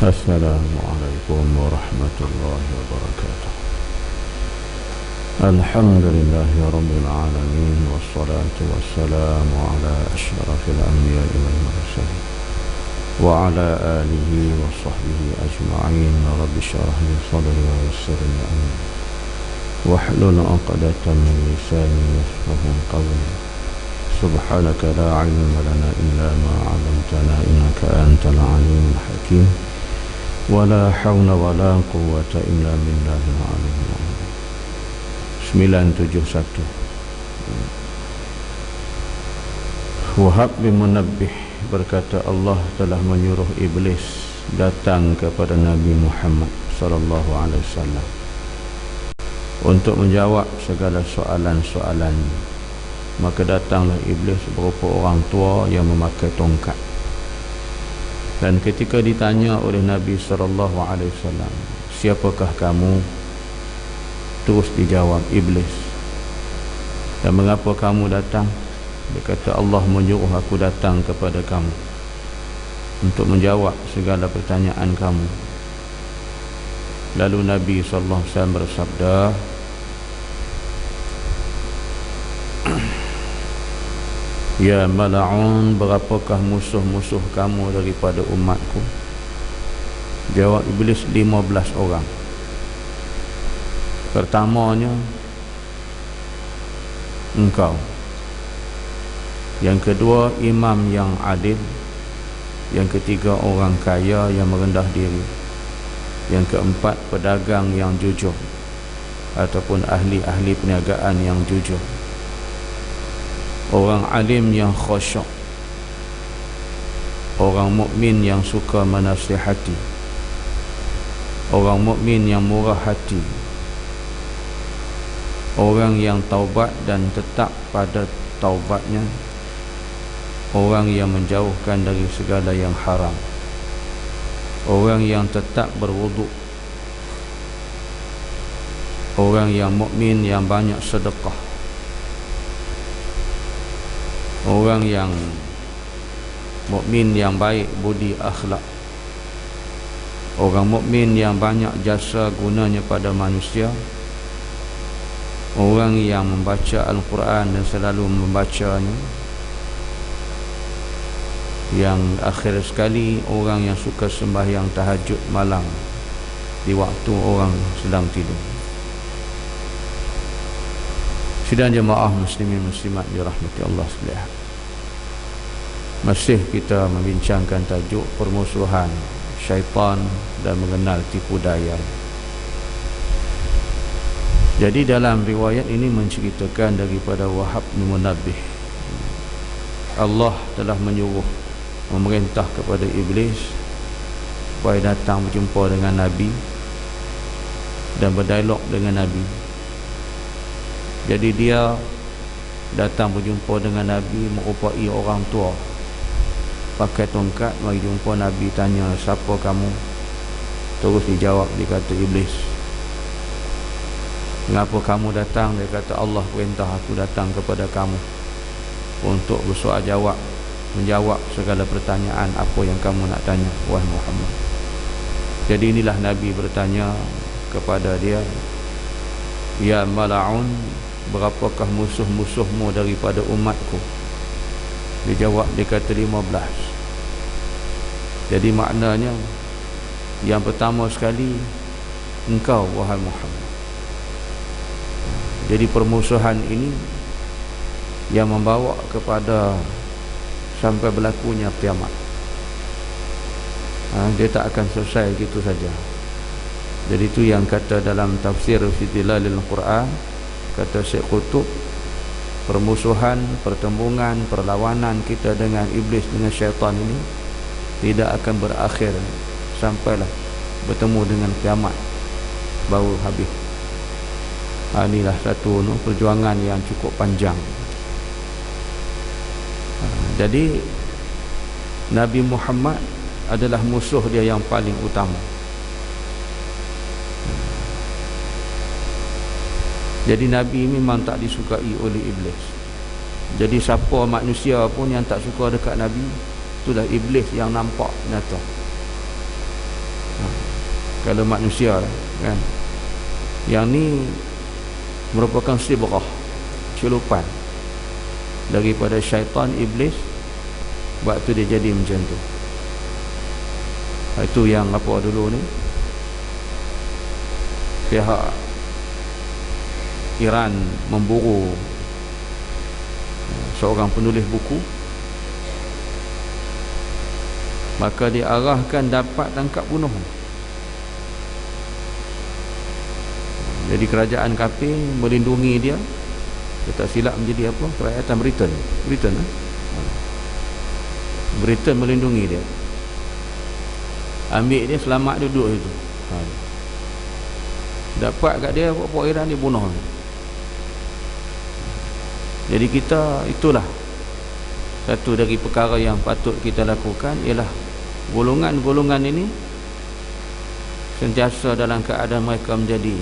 Assalamualaikum warahmatullahi wabarakatuh. Alhamdulillahi rabbil alamin, wassalatu wassalamu ala asyrafil anbiya'i wal mursalin wa ala alihi wa sahbihi ajma'in. Rabbi shrah li sadri wa yassir li amri wahlul 'uqdatam min lisani yafqahu qawli. Subhanaka la 'ilma lana illa ma 'allamtana innaka antal 'alimul hakim. Wala hawla wala quwwata illa billahil aliyyil azim. 971 Wahab bin Munabbih berkata, Allah telah menyuruh iblis datang kepada Nabi Muhammad sallallahu alaihi wasallam untuk menjawab segala soalan-soalan. Maka datanglah iblis berupa orang tua yang memakai tongkat. Dan ketika ditanya oleh Nabi sallallahu alaihi wasallam, siapakah kamu? Terus dijawab iblis. Dan mengapa kamu datang? Dia kata, Allah menyuruh aku datang kepada kamu untuk menjawab segala pertanyaan kamu. Lalu Nabi sallallahu alaihi wasallam bersabda, Ya mala'un, berapakah musuh-musuh kamu daripada umatku? Jawab iblis, 15 orang. Pertamanya, engkau. Yang kedua, imam yang adil. Yang ketiga, orang kaya yang merendah diri. Yang keempat, pedagang yang jujur ataupun ahli-ahli perniagaan yang jujur. Orang alim yang khusyuk, orang mukmin yang suka menasihati, orang mukmin yang murah hati, orang yang taubat dan tetap pada taubatnya, orang yang menjauhkan dari segala yang haram, orang yang tetap berwuduk, orang yang mukmin yang banyak sedekah, orang yang mukmin yang baik budi akhlak, orang mukmin yang banyak jasa gunanya pada manusia, orang yang membaca Al-Quran dan selalu membacanya, yang akhir sekali orang yang suka sembahyang tahajud malam di waktu orang sedang tidur. Sidang jemaah muslimin muslimat dirahmati Allah sekalian, masih kita membincangkan tajuk permusuhan syaitan dan mengenal tipu daya. Jadi dalam riwayat ini menceritakan daripada Wahab bin Munabbih, Allah telah menyuruh, memerintah kepada iblis supaya datang berjumpa dengan Nabi dan berdialog dengan Nabi. Jadi dia datang berjumpa dengan Nabi merupai orang tua, pakai tongkat, mari jumpa Nabi, tanya, siapa kamu? Terus dijawab, dia kata iblis. Mengapa kamu datang? Dia kata, Allah perintah aku datang kepada kamu untuk bersoal jawab, menjawab segala pertanyaan apa yang kamu nak tanya, wahai Muhammad. Jadi inilah Nabi bertanya kepada dia, Ya mala'un, berapakah musuh-musuhmu daripada umatku? Dia jawab, dia kata 15. Jadi maknanya, yang pertama sekali, engkau wahai Muhammad. Jadi permusuhan ini yang membawa kepada sampai berlakunya kiamat. Dia tak akan selesai gitu saja. Jadi itu yang kata dalam tafsir fi Dhilalil Quran, kata Syekh Qutub, permusuhan, pertembungan, perlawanan kita dengan iblis, dengan syaitan ini tidak akan berakhir sampailah bertemu dengan kiamat baru habis. Inilah satu perjuangan yang cukup panjang. Jadi Nabi Muhammad adalah musuh dia yang paling utama. Jadi Nabi memang tak disukai oleh iblis. Jadi siapa manusia pun yang tak suka dekat Nabi, itulah iblis yang nampak nyata. Kalau manusia lah, kan, yang ni merupakan sibrah, celupan daripada syaitan iblis waktu dia jadi macam tu. Itu yang apa dulu ni, pihak Iran memburu seorang penulis buku, maka diarahkan dapat tangkap bunuh. Jadi kerajaan kafir melindungi dia. Dia tak silap menjadi apa? Kerajaan Britain melindungi dia, ambil dia, selamat duduk itu. Dapat kat dia puak Iran, dia bunuh. Jadi kita, itulah satu dari perkara yang patut kita lakukan, ialah golongan-golongan ini sentiasa dalam keadaan mereka menjadi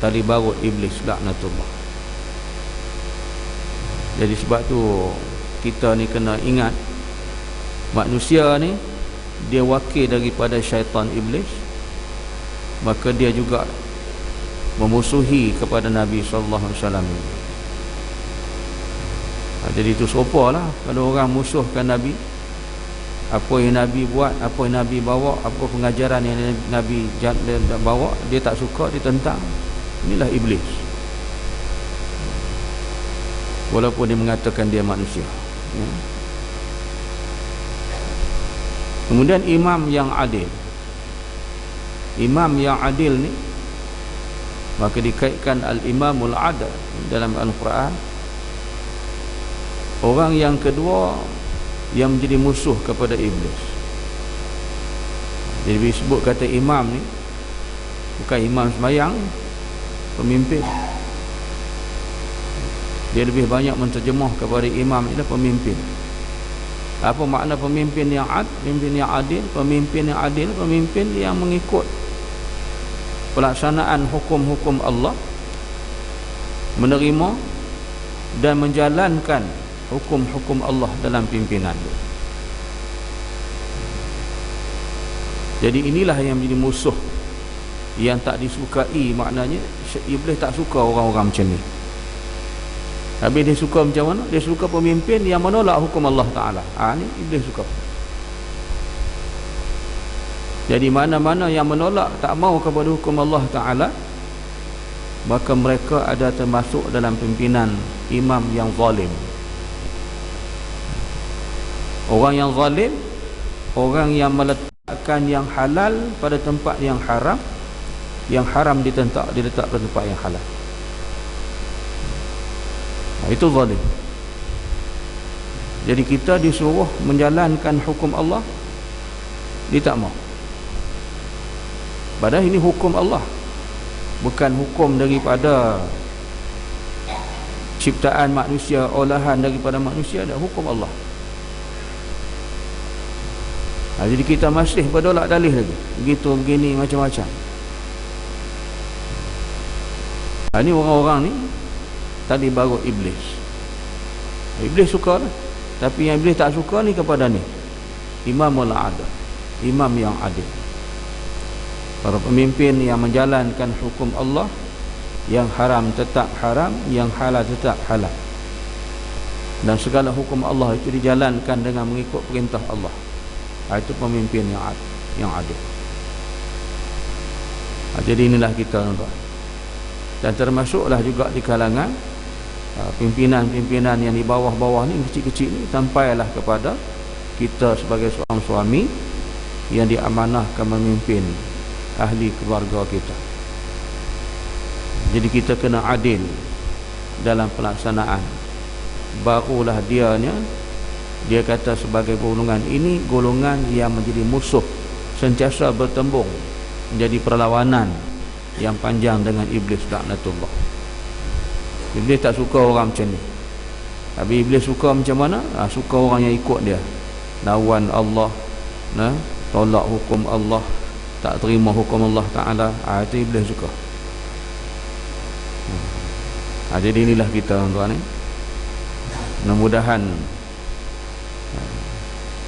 tali barut iblis laknatullah. Jadi sebab tu kita ni kena ingat, manusia ni dia wakil daripada syaitan iblis, maka dia juga memusuhi kepada Nabi SAW. Jadi itu serupalah kalau orang musuhkan Nabi, apa yang Nabi buat, apa yang Nabi bawa, apa pengajaran yang Nabi bawa, dia tak suka, dia tentang. Inilah iblis, walaupun dia mengatakan dia manusia, ya. Kemudian imam yang adil. Imam yang adil ni, maka dikaitkan al-imamul adil dalam Al-Quran. Orang yang kedua yang menjadi musuh kepada iblis. Jadi disebut kata imam ni bukan imam sembahyang, pemimpin. Dia lebih banyak menterjemah kepada imam ialah pemimpin. Apa makna pemimpin yang pemimpin yang adil? Pemimpin yang adil, pemimpin yang mengikut pelaksanaan hukum-hukum Allah, menerima dan menjalankan hukum-hukum Allah dalam pimpinan. Jadi inilah yang menjadi musuh yang tak disukai. Maknanya iblis tak suka orang-orang macam ni. Habis dia suka macam mana? Dia suka pemimpin yang menolak hukum Allah Ta'ala. Ni iblis suka. Jadi mana-mana yang menolak, tak mau kepada hukum Allah Ta'ala, maka mereka ada termasuk dalam pimpinan imam yang zalim. Orang yang zalim, orang yang meletakkan yang halal pada tempat yang haram diletak pada tempat yang halal. Itu zalim. Jadi kita disuruh menjalankan hukum Allah, dia tak mau. Padahal ini hukum Allah, bukan hukum daripada ciptaan manusia, olahan daripada manusia, ada hukum Allah. Jadi kita masih berdolak dalih lagi, begitu begini macam-macam. Ini orang-orang ni tadi baru iblis. Iblis suka lah. Tapi yang iblis tak suka ni kepada ni imamul adil, imam yang adil, para pemimpin yang menjalankan hukum Allah, yang haram tetap haram, yang halal tetap halal, dan segala hukum Allah itu dijalankan dengan mengikut perintah Allah. Itu pemimpin yang adil. Jadi inilah kita, dan termasuklah juga di kalangan pimpinan-pimpinan yang di bawah-bawah ni, kecil-kecil ni, sampailah kepada kita sebagai seorang suami yang diamanahkan memimpin ahli keluarga kita. Jadi kita kena adil dalam pelaksanaan. Barulah dia kata sebagai golongan ini, golongan yang menjadi musuh, sentiasa bertembung, menjadi perlawanan yang panjang dengan iblis laknatullah. Iblis tak suka orang macam ni. Tapi iblis suka macam mana? Suka orang yang ikut dia, lawan Allah, tolak hukum Allah, tak terima hukum Allah Ta'ala. Itu iblis suka. Jadi inilah kita, tuan-tuan ni. Mudah-mudahan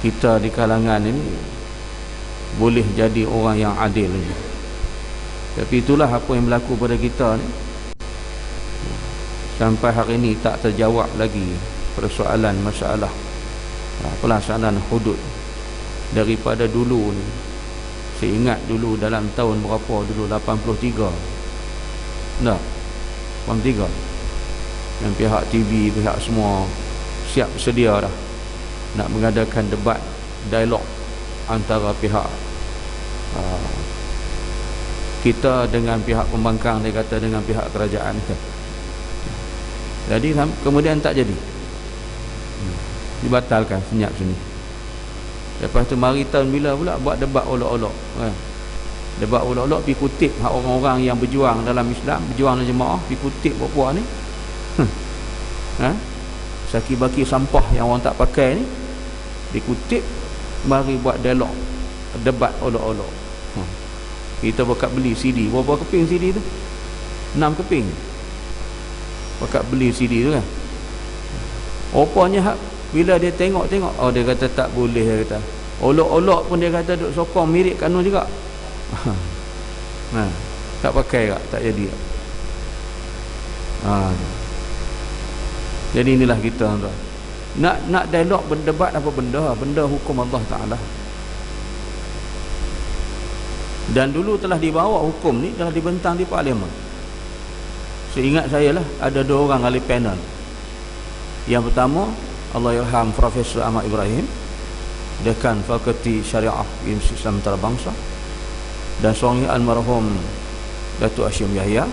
kita di kalangan ini boleh jadi orang yang adil. Tapi itulah apa yang berlaku pada kita ni. Sampai hari ini tak terjawab lagi persoalan masalah pelaksanaan hudud. Daripada dulu ni, saya ingat dulu dalam tahun berapa dulu, 83 tak? 83 yang pihak TV, pihak semua siap sedia dah nak mengadakan debat, dialog antara pihak kita dengan pihak pembangkang, dia kata dengan pihak kerajaan kita. Jadi kemudian tak jadi, dibatalkan senyap sini. Lepas tu mari tahun bila pula buat debat olok-olok kan? Debat olok-olok pergi kutip hak orang-orang yang berjuang dalam Islam, berjuang dalam jemaah, pergi kutip buat-buat ni saki-baki sampah yang orang tak pakai ni dikutip, mari buat dialog, debat olok-olok. Kita berkat beli CD, berapa keping CD tu? 6 keping berkat beli CD tu kan. Rupanya bila dia tengok-tengok, oh dia kata tak boleh, dia kata olok-olok pun dia kata duk sokong mirip kanun juga. Tak pakai tak? Tak jadi. Jadi inilah kita tuan. Nak dialog, berdebat apa benda hukum Allah Ta'ala. Dan dulu telah dibawa hukum ni, telah dibentang di Parlimen. Seingat saya lah, ada 2 orang ahli panel. Yang pertama, Allahyarham Profesor Ahmad Ibrahim, Dekan Fakulti Syariah Universiti Islam Antarabangsa, dan seorang almarhum Datuk Hashim Yahya.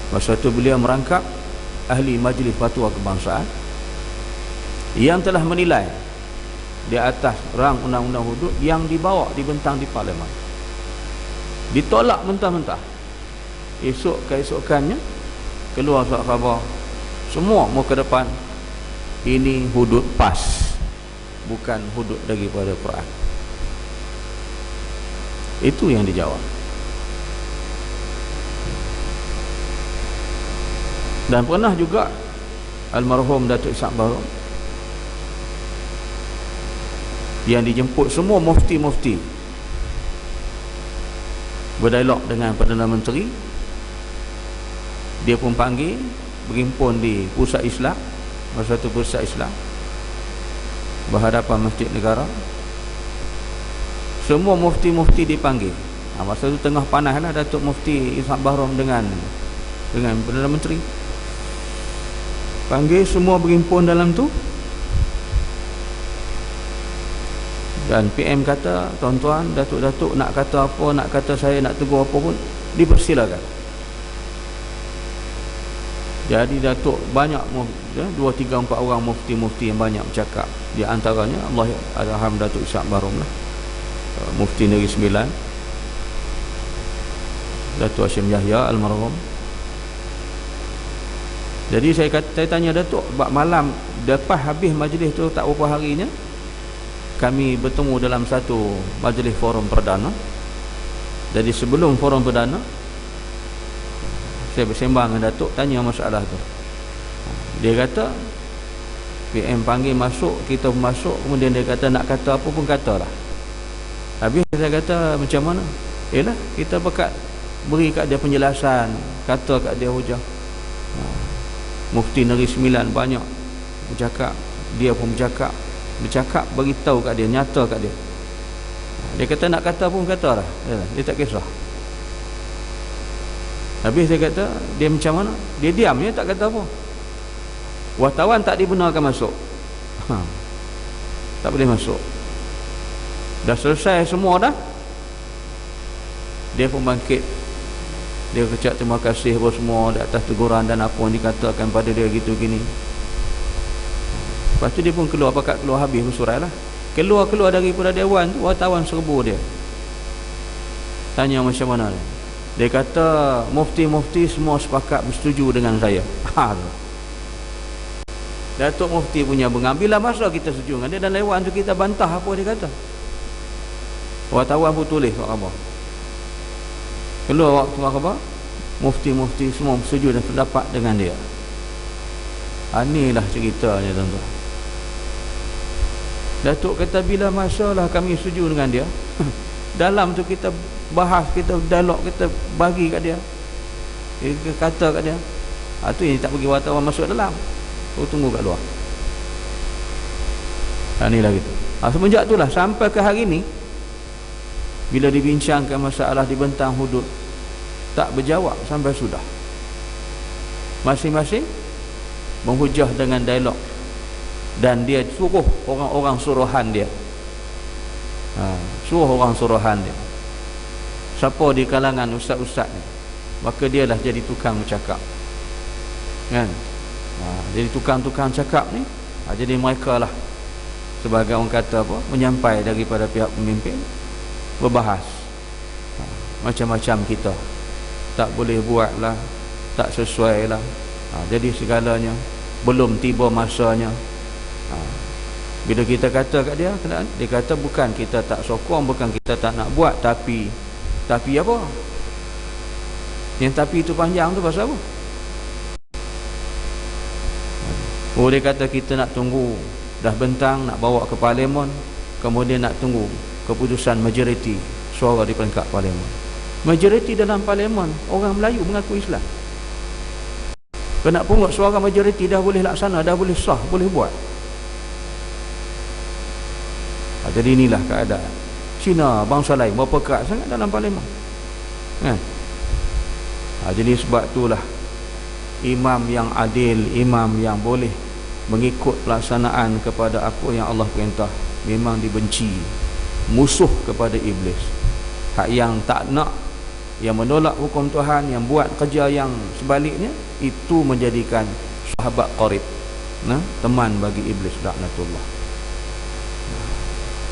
Masa itu beliau merangkap ahli Majlis Fatwa Kebangsaan yang telah menilai di atas rang undang-undang hudud yang dibawa dibentang di Parlimen. Ditolak mentah-mentah. Keesokannya keluar surat khabar semua muka depan, ini hudud PAS, bukan hudud daripada Quran. Itu yang dijawab. Dan pernah juga almarhum Datuk Ishak Bahru yang dijemput semua mufti-mufti berdialog dengan Perdana Menteri. Dia pun panggil, berhimpun di Pusat Islam, masa tu Pusat Islam berhadapan Masjid Negara. Semua mufti-mufti dipanggil. Masa tu tengah panas lah Datuk Mufti Ishak Bahru dengan Perdana Menteri. Panggil, semua berhimpun dalam tu. Dan PM kata, tuan-tuan, datuk-datuk nak kata apa, nak kata saya nak tegur apa pun, dipersilakan. Jadi datuk banyak 2, 3, 4 orang mufti-mufti yang banyak bercakap. Di antaranya Allahyarham Datuk Ishak Bahru lah, Mufti Negeri Sembilan, Datuk Hashim Yahya almarhum. Jadi saya tanya Datuk, malam lepas habis majlis tu tak berapa harinya, kami bertemu dalam satu majlis forum perdana. Jadi sebelum forum perdana, saya bersembang dengan Datuk, tanya masalah tu. Dia kata PM panggil masuk, kita masuk, kemudian dia kata nak kata apa pun katalah. Habis saya kata macam mana? Yalah, kita berkat beri kat dia penjelasan, kata kat dia hujah. Mufti Negeri Sembilan banyak bercakap, dia pun bercakap, beritahu kat dia, nyata kat dia. Dia kata nak kata pun katalah, dia tak kisah. Habis dia kata, dia macam mana? Dia diam, dia tak kata apa. Wartawan tak dibenarkan masuk. Tak boleh masuk. Dah selesai semua dah. Dia pun bangkit. Dia ucap terima kasih kepada semua di atas teguran dan apa yang dikatakan pada dia gitu gini. Lepas tu dia pun keluar, pakat keluar habis bersurai lah. Keluar daripada dewan tu, wartawan serbu dia. Tanya macam mana dia. Dia kata mufti-mufti semua sepakat bersetuju dengan saya. Datuk Mufti punya mengambillah masa kita setuju dengan dia, dan dewan tu kita bantah apa dia kata. Wartawan pun tulis apa. Keluar waktu apa? Mufti-mufti semua bersetuju dan pendapat dengan dia. Inilah ceritanya tuan-tuan. Datuk kata bila masalah kami setuju dengan dia. Dalam tu kita bahas, kita dialog, kita bagi kat dia, kita kata kat dia. Tu yang tak bagi wartawan masuk dalam, tunggu kat luar. Inilah gitu. Semenjak itulah sampai ke hari ni, bila dibincangkan masalah dibentang hudud, tak berjawab sampai sudah. Masing-masing menghujah dengan dialog, dan dia suruh orang-orang suruhan dia. Suruh orang suruhan dia. Siapa di kalangan ustaz-ustaz ni, maka dialah jadi tukang bercakap, kan? Jadi tukang-tukang cakap ni, jadi mereka lah sebagai orang kata apa, menyampai daripada pihak pemimpin, berbahas. Macam-macam kita tak boleh buat lah, tak sesuai lah. Jadi segalanya belum tiba masanya. Bila kita kata kat dia, dia kata bukan kita tak sokong, bukan kita tak nak buat, tapi apa? Yang tapi itu panjang tu pasal apa? Dia kata kita nak tunggu dah bentang, nak bawa ke parlimen, kemudian nak tunggu keputusan majoriti suara di peringkat parlimen. Majoriti dalam parlimen orang Melayu mengaku Islam. Kena pungut suara majoriti dah boleh laksana, dah boleh sah, boleh buat. Jadi inilah keadaan Cina, bangsa lain berapa kerat sangat dalam parlimen, kan? Jadi sebab itulah imam yang adil, imam yang boleh mengikut pelaksanaan kepada apa yang Allah perintah, memang dibenci, musuh kepada iblis. Hak yang tak nak, yang menolak hukum Tuhan, yang buat kerja yang sebaliknya, itu menjadikan sahabat qarib, teman bagi iblis, laknatullah.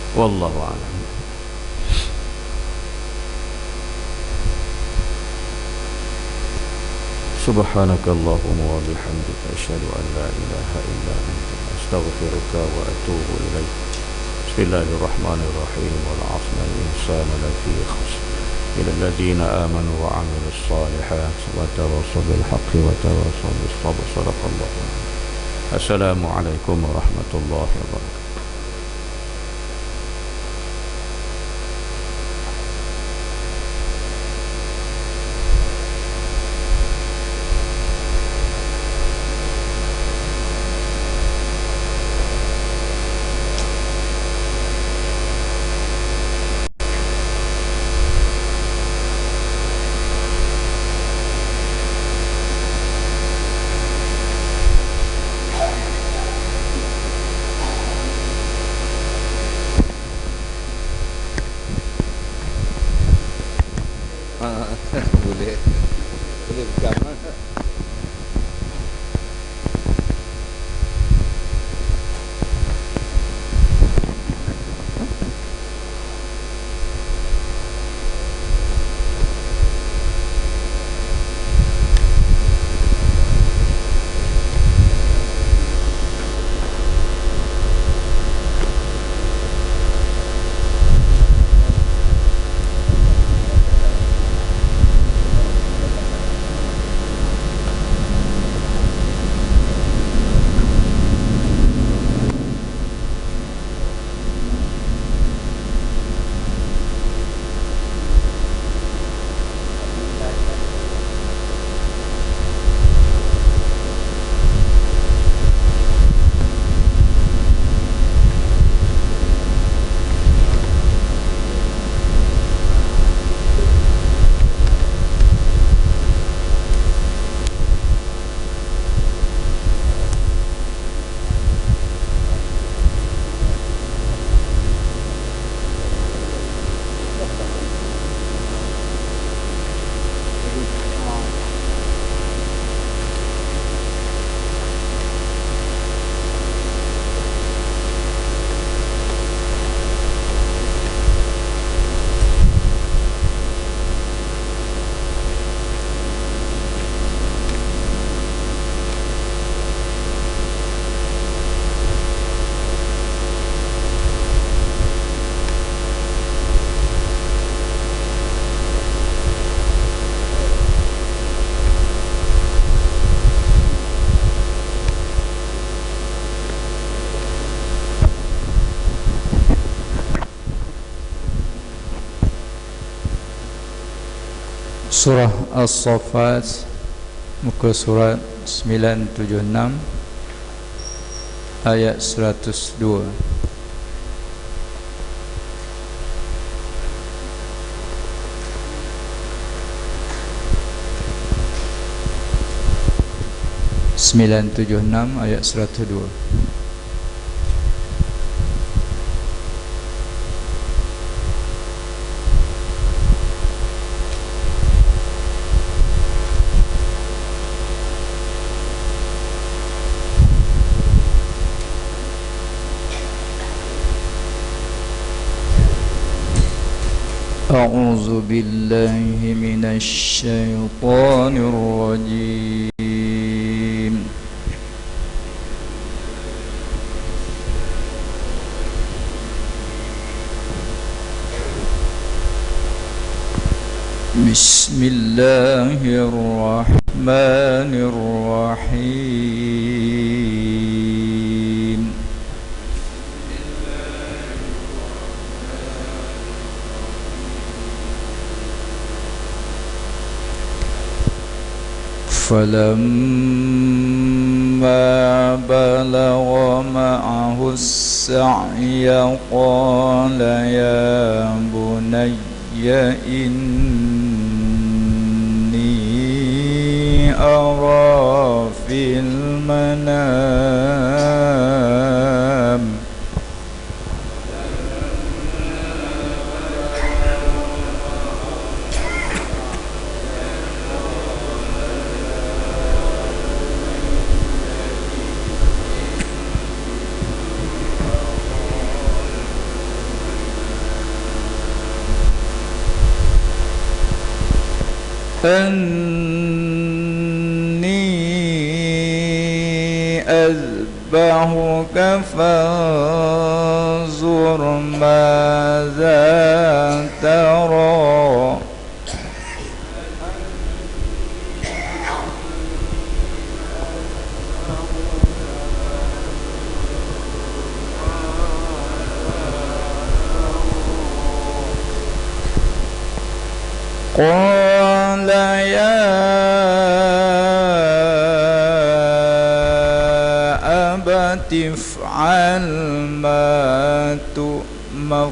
Wallahu a'lam. Subhanakallahumma wa bihamdika asyhadu an la ilaha illa anta astaghfiruka wa atubu ilaik. Bismillahirrahmanirrahim. Wal 'asri innal insana lafi khusr illa alladhina amanu wa 'amilus shalihat wa tawassaw bil haqqi wa tawassaw bis sabr. Shadaqallahu. Assalamualaikum warahmatullahi wabarakatuh. Surah As-Saffat, muka surat 976 ayat 102. Sembilan tujuh enam ayat 102. أعوذ بالله من الشيطان الرجيم. بسم الله الرحمن الرحيم. فلما بلغ معه السعي قال يا بني إني أرى في المنام أني أذبحك فانظر ماذا ترى قال يا أبت افعل ما تؤمر